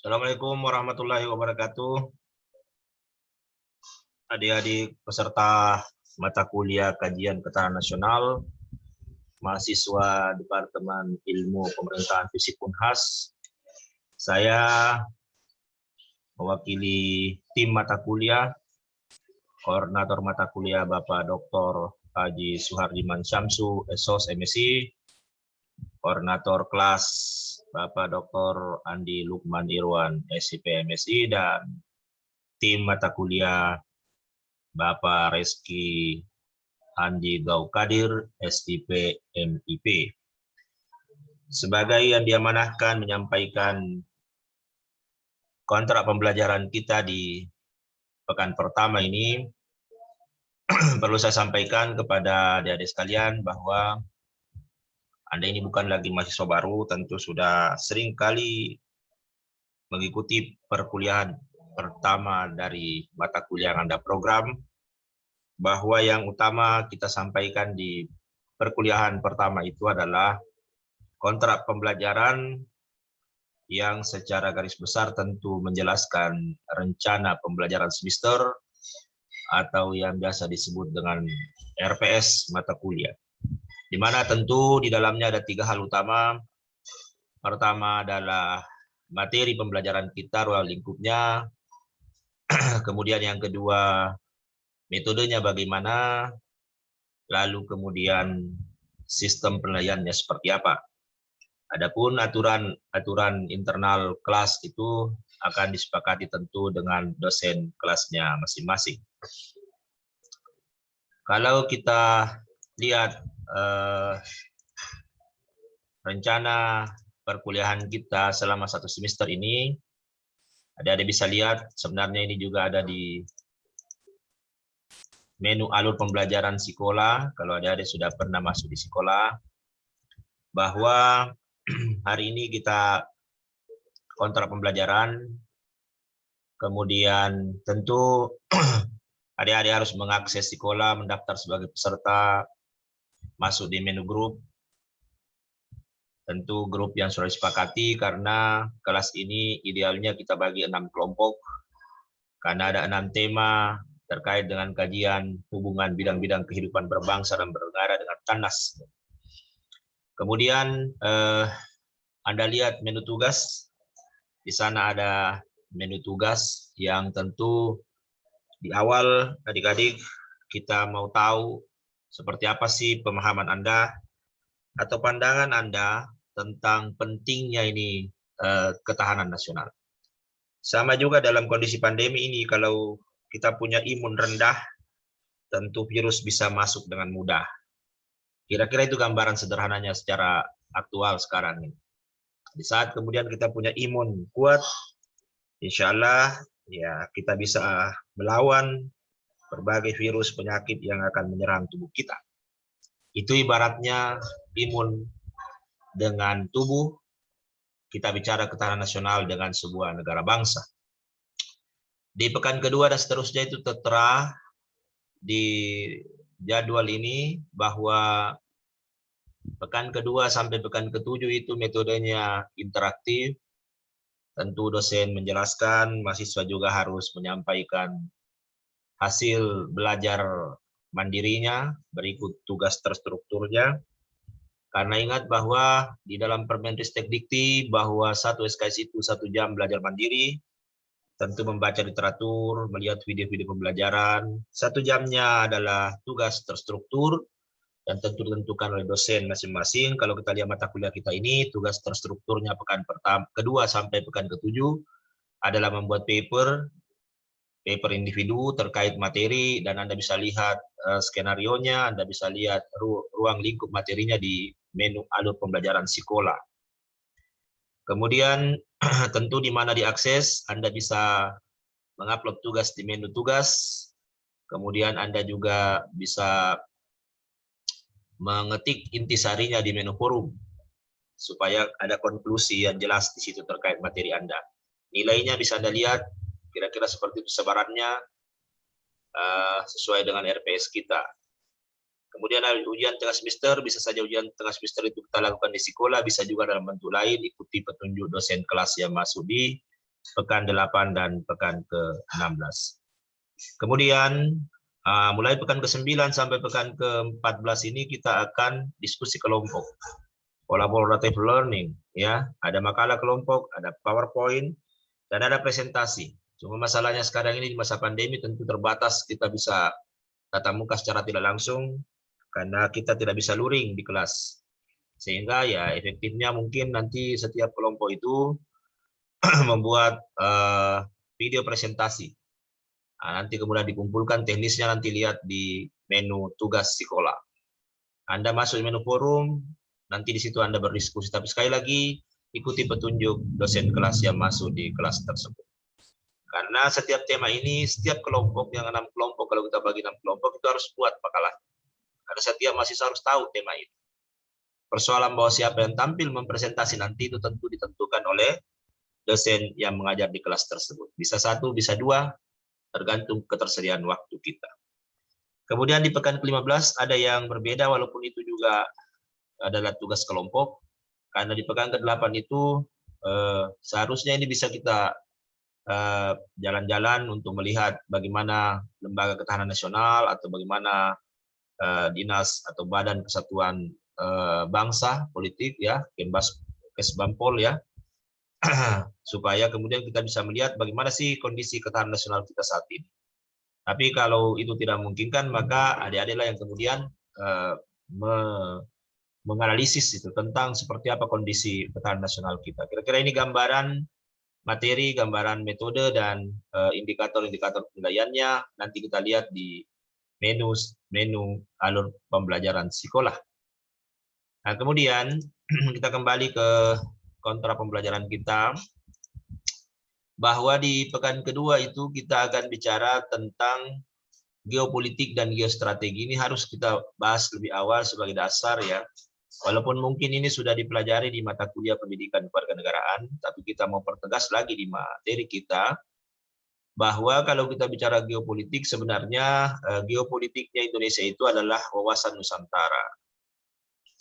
Assalamualaikum warahmatullahi wabarakatuh. Adik-adik peserta mata kuliah kajian ketahanan nasional, mahasiswa Departemen Ilmu Pemerintahan Fisik Unhas. Saya mewakili tim mata kuliah, koordinator mata kuliah Bapak Dr. Haji Suhardiman Syamsu, SOS MSI, koordinator kelas Bapak Dr. Andi Lukman Irwan, SIP MSI, dan tim mata kuliah Bapak Reski Andi Gaukadir, SIP MIP. Sebagai yang diamanahkan menyampaikan kontrak pembelajaran kita di pekan pertama ini, perlu saya sampaikan kepada adik-adik sekalian bahwa Anda ini bukan lagi mahasiswa baru, tentu sudah sering kali mengikuti perkuliahan pertama dari mata kuliah yang Anda program, bahwa yang utama kita sampaikan di perkuliahan pertama itu adalah kontrak pembelajaran yang secara garis besar tentu menjelaskan rencana pembelajaran semester atau yang biasa disebut dengan RPS mata kuliah. Di mana tentu di dalamnya ada 3 hal utama. Pertama adalah materi pembelajaran kita, ruang lingkupnya. Kemudian yang kedua, metodenya bagaimana. Lalu kemudian sistem penilaiannya seperti apa. Adapun aturan internal kelas itu akan disepakati tentu dengan dosen kelasnya masing-masing. Kalau kita lihat rencana perkuliahan kita selama 1 semester ini, adik-adik bisa lihat sebenarnya ini juga ada di menu alur pembelajaran sekolah. Kalau adik-adik sudah pernah masuk di sekolah, bahwa hari ini kita kontrak pembelajaran, kemudian tentu adik-adik harus mengakses sekolah, mendaftar sebagai peserta, masuk di menu grup. Tentu grup yang sudah disepakati karena kelas ini idealnya kita bagi 6 kelompok, karena ada 6 tema terkait dengan kajian hubungan bidang-bidang kehidupan berbangsa dan bernegara dengan TANAS. Kemudian Anda lihat menu tugas, di sana ada menu tugas yang tentu di awal adik-adik kita mau tahu seperti apa sih pemahaman Anda atau pandangan Anda tentang pentingnya ini ketahanan nasional. Sama juga dalam kondisi pandemi ini, kalau kita punya imun rendah, tentu virus bisa masuk dengan mudah. Kira-kira itu gambaran sederhananya secara aktual sekarang ini. Di saat kemudian kita punya imun kuat, insya Allah ya kita bisa melawan berbagai virus penyakit yang akan menyerang tubuh kita. Itu ibaratnya imun dengan tubuh, kita bicara ketahanan nasional dengan sebuah negara bangsa. Di pekan kedua dan seterusnya itu tertera di jadwal ini bahwa pekan kedua sampai pekan ketujuh itu metodenya interaktif. Tentu dosen menjelaskan, mahasiswa juga harus menyampaikan hasil belajar mandirinya, berikut tugas terstrukturnya. Karena ingat bahwa di dalam Permendikbud Dikti bahwa 1 SKS itu 1 jam belajar mandiri, tentu membaca literatur, melihat video-video pembelajaran. 1 jamnya adalah tugas terstruktur dan tentu ditentukan oleh dosen masing-masing. Kalau kita lihat mata kuliah kita ini, tugas terstrukturnya pekan kedua sampai pekan ketujuh adalah membuat paper individu terkait materi, dan Anda bisa lihat skenarionya, Anda bisa lihat ruang lingkup materinya di menu alur pembelajaran sekolah. Kemudian tentu di mana diakses, Anda bisa mengupload tugas di menu tugas, kemudian Anda juga bisa mengetik intisarinya di menu forum, supaya ada konklusi yang jelas di situ terkait materi Anda. Nilainya bisa Anda lihat, kira-kira seperti itu sebarannya, sesuai dengan RPS kita. Kemudian ujian tengah semester, bisa saja ujian tengah semester itu kita lakukan di sekolah, bisa juga dalam bentuk lain, ikuti petunjuk dosen kelas yang masuk di pekan 8 dan pekan ke-16. Kemudian mulai pekan ke-9 sampai pekan ke-14 ini kita akan diskusi kelompok, collaborative learning, ya. Ada makalah kelompok, ada PowerPoint, dan ada presentasi. Cuma masalahnya sekarang ini di masa pandemi tentu terbatas kita bisa tatap muka secara tidak langsung karena kita tidak bisa luring di kelas. Sehingga ya efektifnya mungkin nanti setiap kelompok itu membuat video presentasi. Nanti kemudian dikumpulkan teknisnya, nanti lihat di menu tugas sekolah. Anda masuk di menu forum, nanti di situ Anda berdiskusi. Tapi sekali lagi, ikuti petunjuk dosen kelas yang masuk di kelas tersebut. Karena setiap tema ini, setiap kelompok, yang 6 kelompok, kalau kita bagi 6 kelompok, itu harus buat makalah. Karena setiap mahasiswa harus tahu tema itu. Persoalan bahwa siapa yang tampil mempresentasi nanti itu tentu ditentukan oleh dosen yang mengajar di kelas tersebut. Bisa 1, bisa 2, tergantung ketersediaan waktu kita. Kemudian di pekan ke-15 ada yang berbeda, walaupun itu juga adalah tugas kelompok. Karena di pekan ke-8 itu seharusnya ini bisa kita jalan-jalan untuk melihat bagaimana Lembaga Ketahanan Nasional atau bagaimana Dinas atau Badan Kesatuan Bangsa Politik, ya, Kesbampol, ya, supaya kemudian kita bisa melihat bagaimana sih kondisi ketahanan nasional kita saat ini. Tapi kalau itu tidak memungkinkan, maka adik-adiklah yang kemudian menganalisis itu tentang seperti apa kondisi ketahanan nasional kita. Kira-kira ini gambaran materi, gambaran metode, dan indikator-indikator penilaiannya nanti kita lihat di menu alur pembelajaran sekolah. Nah, kemudian kita kembali ke kontra pembelajaran kita, bahwa di pekan kedua itu kita akan bicara tentang geopolitik dan geostrategi. Ini harus kita bahas lebih awal sebagai dasar, ya. Walaupun mungkin ini sudah dipelajari di mata kuliah pendidikan kewarganegaraan, tapi kita mau pertegas lagi di materi kita, bahwa kalau kita bicara geopolitik, sebenarnya geopolitiknya Indonesia itu adalah wawasan Nusantara.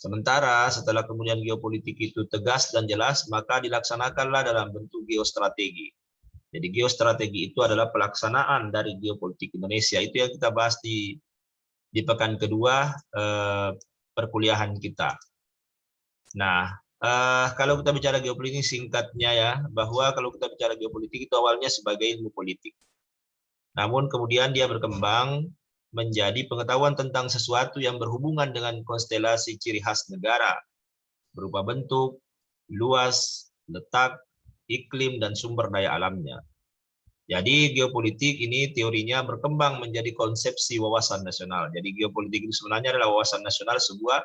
Sementara setelah kemudian geopolitik itu tegas dan jelas, maka dilaksanakanlah dalam bentuk geostrategi. Jadi geostrategi itu adalah pelaksanaan dari geopolitik Indonesia. Itu yang kita bahas di pekan kedua perkuliahan kita. Nah, kalau kita bicara geopolitik, singkatnya ya, bahwa kalau kita bicara geopolitik itu awalnya sebagai ilmu politik. Namun kemudian dia berkembang menjadi pengetahuan tentang sesuatu yang berhubungan dengan konstelasi ciri khas negara, berupa bentuk, luas, letak, iklim, dan sumber daya alamnya. Jadi geopolitik ini teorinya berkembang menjadi konsepsi wawasan nasional. Jadi geopolitik itu sebenarnya adalah wawasan nasional sebuah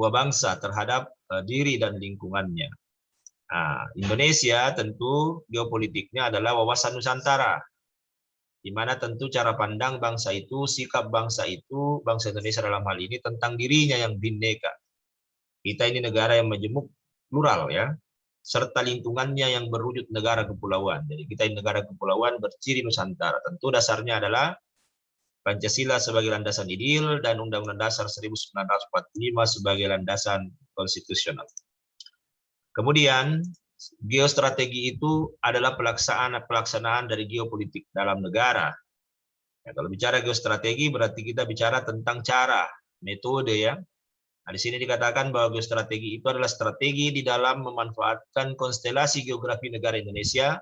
bangsa terhadap diri dan lingkungannya. Nah, Indonesia tentu geopolitiknya adalah wawasan Nusantara, di mana tentu cara pandang bangsa itu, sikap bangsa itu, bangsa Indonesia dalam hal ini tentang dirinya yang bhinneka. Kita ini negara yang majemuk, plural, ya, serta lingkungannya yang berwujud negara kepulauan. Jadi kita ini negara kepulauan berciri Nusantara. Tentu dasarnya adalah Pancasila sebagai landasan ideal dan Undang-Undang Dasar 1945 sebagai landasan konstitusional. Kemudian geostrategi itu adalah pelaksanaan dari geopolitik dalam negara. Ya, kalau bicara geostrategi berarti kita bicara tentang cara, metode, ya. Nah, di sini dikatakan bahwa geostrategi itu adalah strategi di dalam memanfaatkan konstelasi geografi negara Indonesia.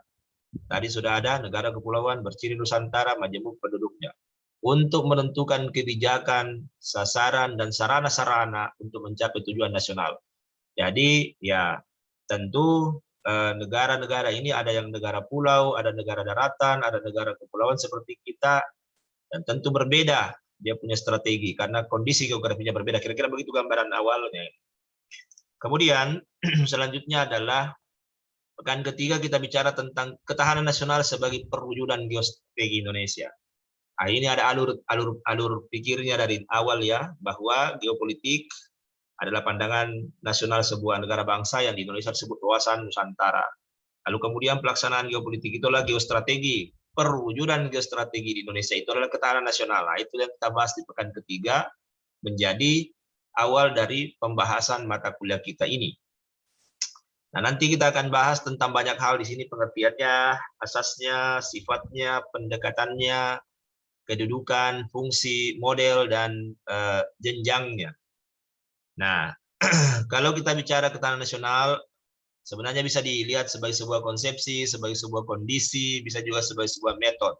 Tadi sudah ada negara kepulauan berciri Nusantara, majemuk penduduknya, untuk menentukan kebijakan, sasaran, dan sarana-sarana untuk mencapai tujuan nasional. Jadi ya tentu negara-negara ini ada yang negara pulau, ada negara daratan, ada negara kepulauan seperti kita, dan tentu berbeda dia punya strategi karena kondisi geografinya berbeda. Kira-kira begitu gambaran awalnya. Kemudian selanjutnya adalah pekan ketiga kita bicara tentang ketahanan nasional sebagai perwujudan geostrategi Indonesia. Nah, ini ada alur pikirnya dari awal, ya, bahwa geopolitik adalah pandangan nasional sebuah negara bangsa yang di Indonesia disebut wawasan Nusantara. Lalu kemudian pelaksanaan geopolitik itulah geostrategi. Perwujudan geostrategi di Indonesia itu adalah ketahanan nasional. Nah, itu yang kita bahas di pekan ketiga menjadi awal dari pembahasan mata kuliah kita ini. Nah, nanti kita akan bahas tentang banyak hal di sini, pengertiannya, asasnya, sifatnya, pendekatannya, kedudukan, fungsi, model, dan jenjangnya. Nah, kalau kita bicara ketahanan nasional, sebenarnya bisa dilihat sebagai sebuah konsepsi, sebagai sebuah kondisi, bisa juga sebagai sebuah metode.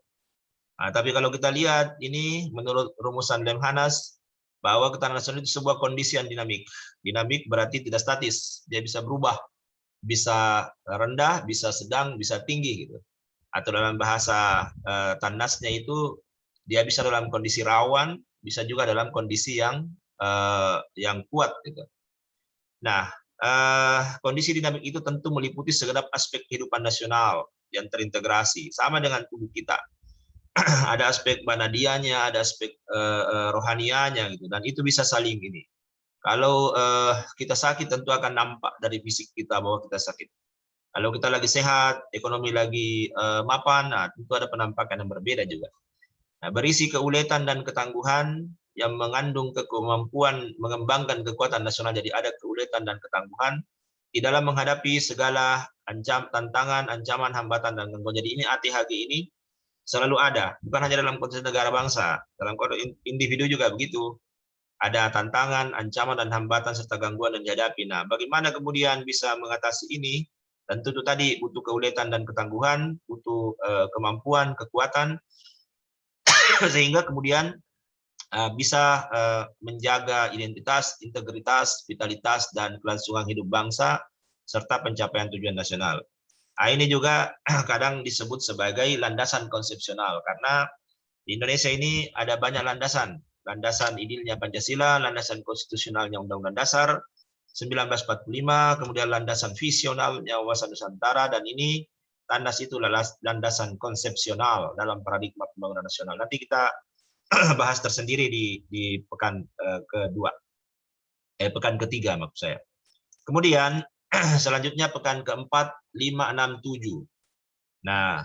Nah, tapi kalau kita lihat ini menurut rumusan Lemhanas, bahwa ketahanan nasional itu sebuah kondisi yang dinamik. Dinamik berarti tidak statis, dia bisa berubah, bisa rendah, bisa sedang, bisa tinggi gitu. Atau dalam bahasa Tannasnya itu dia bisa dalam kondisi rawan, bisa juga dalam kondisi yang kuat gitu. Nah, kondisi dinamik itu tentu meliputi segenap aspek kehidupan nasional yang terintegrasi, sama dengan tubuh kita. Ada aspek banadianya, ada aspek rohanianya gitu, dan itu bisa saling ini. Kalau kita sakit tentu akan nampak dari fisik kita bahwa kita sakit. Kalau kita lagi sehat, ekonomi lagi mapan, nah tentu ada penampakan yang berbeda juga. Nah, berisi keuletan dan ketangguhan yang mengandung kemampuan mengembangkan kekuatan nasional. Jadi ada keuletan dan ketangguhan di dalam menghadapi segala tantangan, ancaman, hambatan, dan gangguan. Jadi ini ATHG ini selalu ada, bukan hanya dalam konteks negara bangsa, dalam konteks individu juga begitu. Ada tantangan, ancaman, dan hambatan serta gangguan yang dihadapi. Nah, bagaimana kemudian bisa mengatasi ini? Tentu itu tadi butuh keuletan dan ketangguhan, butuh kemampuan, kekuatan, sehingga kemudian bisa menjaga identitas, integritas, vitalitas, dan kelangsungan hidup bangsa, serta pencapaian tujuan nasional. Nah, ini juga kadang disebut sebagai landasan konsepsional, karena di Indonesia ini ada banyak landasan. Landasan idilnya Pancasila, landasan konstitusionalnya Undang-Undang Dasar 1945, kemudian landasan visionalnya wawasan Nusantara, dan ini tandas itu landasan konsepsional dalam paradigma pembangunan nasional. Nanti kita bahas tersendiri di pekan pekan ketiga maksud saya. Kemudian selanjutnya pekan keempat, 5, 6, 7. Nah,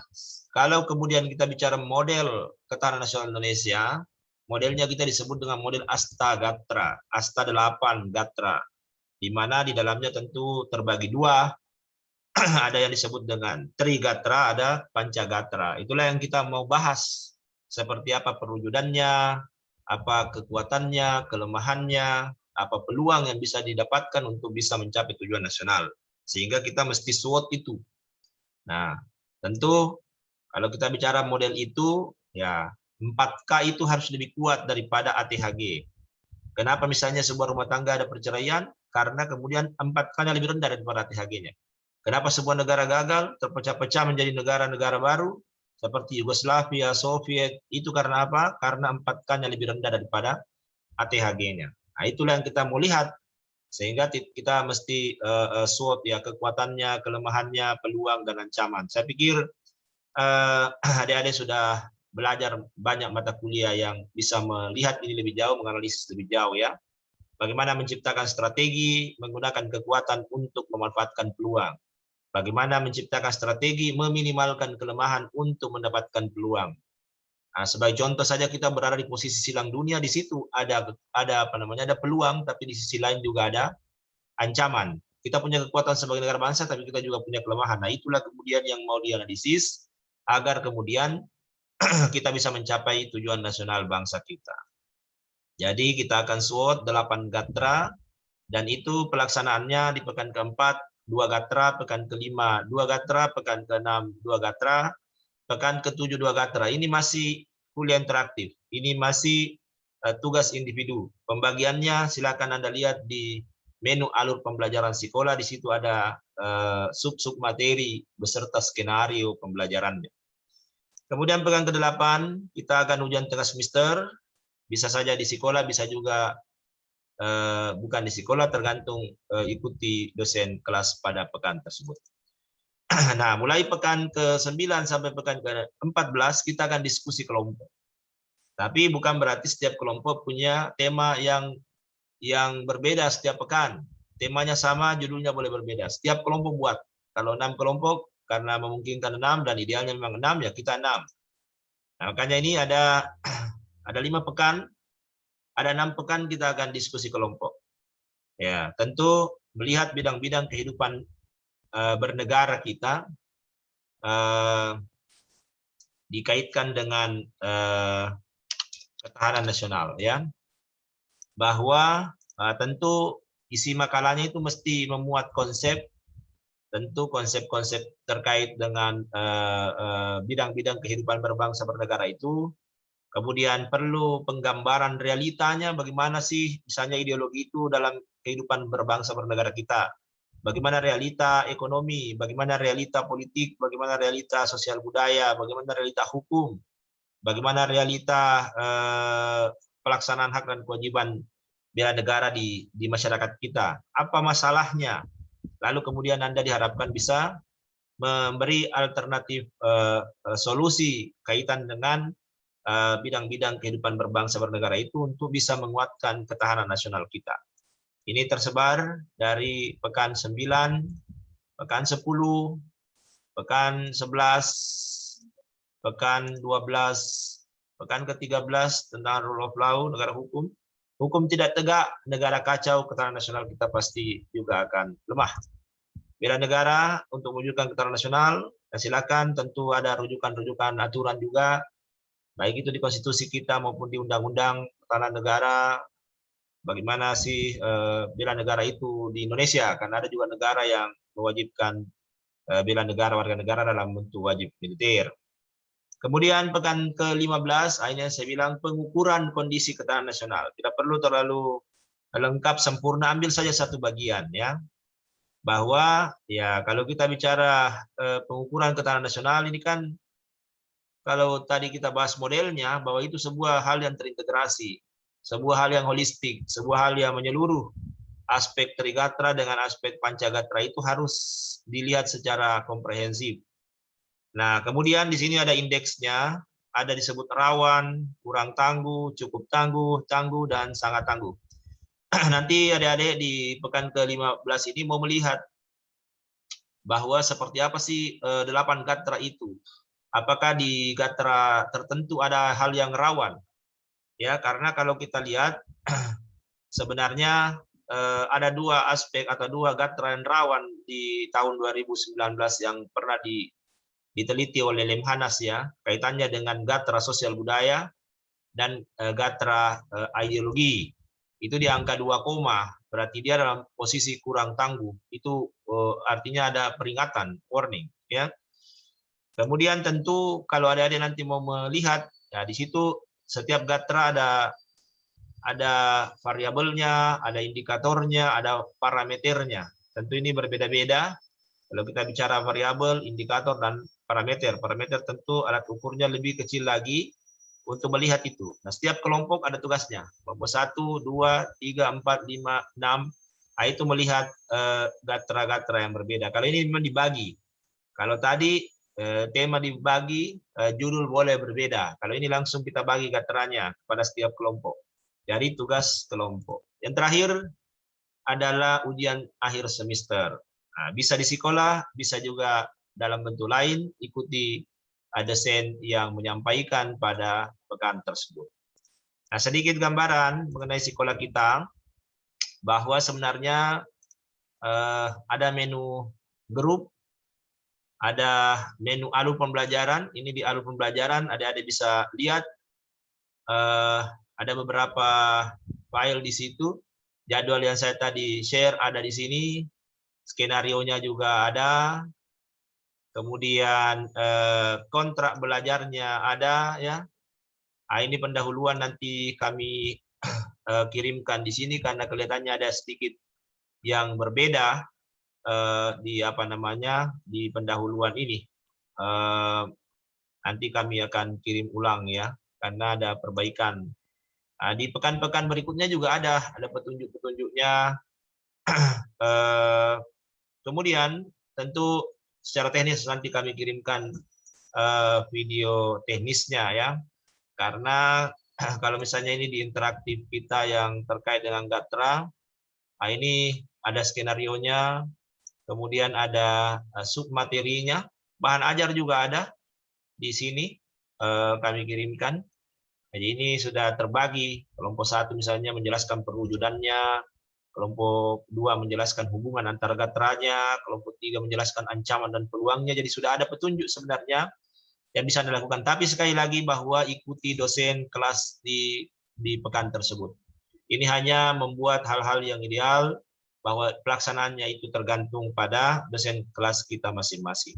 kalau kemudian kita bicara model ketahanan nasional Indonesia, modelnya kita disebut dengan model Asta Gatra, Asta 8 Gatra, di mana di dalamnya tentu terbagi dua, ada yang disebut dengan Trigatra, ada Pancagatra. Itulah yang kita mau bahas, seperti apa perwujudannya, apa kekuatannya, kelemahannya, apa peluang yang bisa didapatkan untuk bisa mencapai tujuan nasional. Sehingga kita mesti SWOT itu. Nah, tentu kalau kita bicara model itu, ya 4K itu harus lebih kuat daripada ATHG. Kenapa misalnya sebuah rumah tangga ada perceraian? Karena kemudian 4K-nya lebih rendah daripada ATHG-nya. Kenapa sebuah negara gagal, terpecah-pecah menjadi negara-negara baru, seperti Yugoslavia, Soviet, itu karena apa? Karena 4K-nya lebih rendah daripada ATHG-nya. Nah, itulah yang kita mau lihat. Sehingga kita mesti SWOT ya, kekuatannya, kelemahannya, peluang, dan ancaman. Saya pikir adik-adik sudah belajar banyak mata kuliah yang bisa melihat ini lebih jauh, menganalisis lebih jauh ya. Bagaimana menciptakan strategi, menggunakan kekuatan untuk memanfaatkan peluang. Bagaimana menciptakan strategi, meminimalkan kelemahan untuk mendapatkan peluang. Nah, sebagai contoh saja kita berada di posisi silang dunia, di situ ada ada peluang, tapi di sisi lain juga ada ancaman. Kita punya kekuatan sebagai negara bangsa, tapi kita juga punya kelemahan. Nah, itulah kemudian yang mau dianalisis agar kemudian kita bisa mencapai tujuan nasional bangsa kita. Jadi kita akan SWOT 8 Gatra, dan itu pelaksanaannya di pekan keempat 2 Gatra, pekan kelima 2 Gatra, pekan keenam 2 Gatra, pekan ketujuh 2 Gatra. Ini masih kuliah interaktif. Ini masih tugas individu. Pembagiannya silakan Anda lihat di menu alur pembelajaran sekolah. Di situ ada sub-sub materi beserta skenario pembelajarannya. Kemudian pekan ke-8 kita akan ujian tengah semester. Bisa saja di sekolah, bisa juga bukan di sekolah, tergantung ikuti dosen kelas pada pekan tersebut. Nah, mulai pekan ke-9 sampai pekan ke-14 kita akan diskusi kelompok. Tapi bukan berarti setiap kelompok punya tema yang berbeda setiap pekan. Temanya sama, judulnya boleh berbeda. Setiap kelompok buat. Kalau 6 kelompok, karena memungkinkan 6 dan idealnya memang 6, ya kita 6. Nah, makanya ini ada 5 pekan, ada 6 pekan kita akan diskusi kelompok. Ya, tentu melihat bidang-bidang kehidupan bernegara kita dikaitkan dengan ketahanan nasional, ya, bahwa tentu isi makalahnya itu mesti memuat konsep, tentu konsep-konsep terkait dengan bidang-bidang kehidupan berbangsa bernegara itu. Kemudian perlu penggambaran realitanya, bagaimana sih misalnya ideologi itu dalam kehidupan berbangsa bernegara kita. Bagaimana realita ekonomi, bagaimana realita politik, bagaimana realita sosial budaya, bagaimana realita hukum, bagaimana realita pelaksanaan hak dan kewajiban bela negara di masyarakat kita. Apa masalahnya? Lalu kemudian Anda diharapkan bisa memberi alternatif solusi kaitan dengan bidang-bidang kehidupan berbangsa bernegara itu untuk bisa menguatkan ketahanan nasional kita. Ini tersebar dari pekan 9, pekan 10, pekan 11, pekan 12, pekan ke-13 tentang rule of law, negara hukum. Hukum tidak tegak, negara kacau, ketahanan nasional kita pasti juga akan lemah. Bela negara untuk mewujudkan ketahanan nasional, dan silakan tentu ada rujukan-rujukan aturan juga, baik itu di konstitusi kita maupun di undang-undang ketahanan negara. Bagaimana sih bela negara itu di Indonesia, karena ada juga negara yang mewajibkan bela negara, warga negara dalam bentuk wajib militer. Kemudian pekan ke-15, akhirnya saya bilang pengukuran kondisi ketahanan nasional. Tidak perlu terlalu lengkap, sempurna, ambil saja satu bagian, ya. Bahwa ya kalau kita bicara pengukuran ketahanan nasional ini kan, kalau tadi kita bahas modelnya, bahwa itu sebuah hal yang terintegrasi, sebuah hal yang holistik, sebuah hal yang menyeluruh. Aspek Trigatra dengan aspek Pancagatra itu harus dilihat secara komprehensif. Nah, kemudian di sini ada indeksnya, ada disebut rawan, kurang tangguh, cukup tangguh, tangguh, dan sangat tangguh. Nanti adik-adik di pekan ke-15 ini mau melihat bahwa seperti apa sih 8 gatra itu. Apakah di gatra tertentu ada hal yang rawan? Ya, karena kalau kita lihat sebenarnya ada dua aspek atau dua gatra yang rawan di tahun 2019 yang pernah diteliti oleh Lemhanas, ya, kaitannya dengan gatra sosial budaya dan gatra ideologi. Itu di angka 2, berarti dia dalam posisi kurang tangguh. Itu artinya ada peringatan, warning, ya. Kemudian tentu kalau adik-adik nanti mau melihat, ya di situ setiap gatra ada variabelnya, ada indikatornya, ada parameternya. Tentu ini berbeda-beda. Kalau kita bicara variabel, indikator, dan parameter. Parameter tentu alat ukurnya lebih kecil lagi untuk melihat itu. Nah, setiap kelompok ada tugasnya. Kelompok 1, 2, 3, 4, 5, 6. Nah, itu melihat gatra-gatra yang berbeda. Kalau ini memang dibagi. Kalau tadi tema dibagi, judul boleh berbeda. Kalau ini langsung kita bagi gatranya pada setiap kelompok. Dari tugas kelompok. Yang terakhir adalah ujian akhir semester. Nah, bisa di sekolah, bisa juga dalam bentuk lain, ikuti dosen yang menyampaikan pada pekan tersebut. Nah, sedikit gambaran mengenai sekolah kita, bahwa sebenarnya ada menu grup, ada menu alur pembelajaran. Ini di alur pembelajaran, adik-adik bisa lihat ada beberapa file di situ. Jadwal yang saya tadi share ada di sini. Skenarionya juga ada, kemudian kontrak belajarnya ada, ya. Nah, ini pendahuluan nanti kami kirimkan di sini karena kelihatannya ada sedikit yang berbeda di di pendahuluan ini. Nanti kami akan kirim ulang, ya, karena ada perbaikan. Nah, di pekan-pekan berikutnya juga ada petunjuk-petunjuknya. Kemudian tentu secara teknis nanti kami kirimkan video teknisnya, ya, karena kalau misalnya ini di interaktif kita yang terkait dengan gatra, nah ini ada skenarionya, kemudian ada submaterinya, bahan ajar juga ada di sini kami kirimkan. Jadi ini sudah terbagi. Kelompok 1 misalnya menjelaskan perwujudannya, kelompok 2 menjelaskan hubungan antara gatranya, kelompok 3 menjelaskan ancaman dan peluangnya. Jadi sudah ada petunjuk sebenarnya yang bisa dilakukan. Tapi sekali lagi bahwa ikuti dosen kelas di pekan tersebut. Ini hanya membuat hal-hal yang ideal, bahwa pelaksanaannya itu tergantung pada dosen kelas kita masing-masing.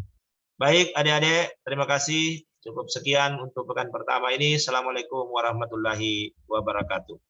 Baik adik-adik, terima kasih. Cukup sekian untuk pekan pertama ini. Assalamualaikum warahmatullahi wabarakatuh.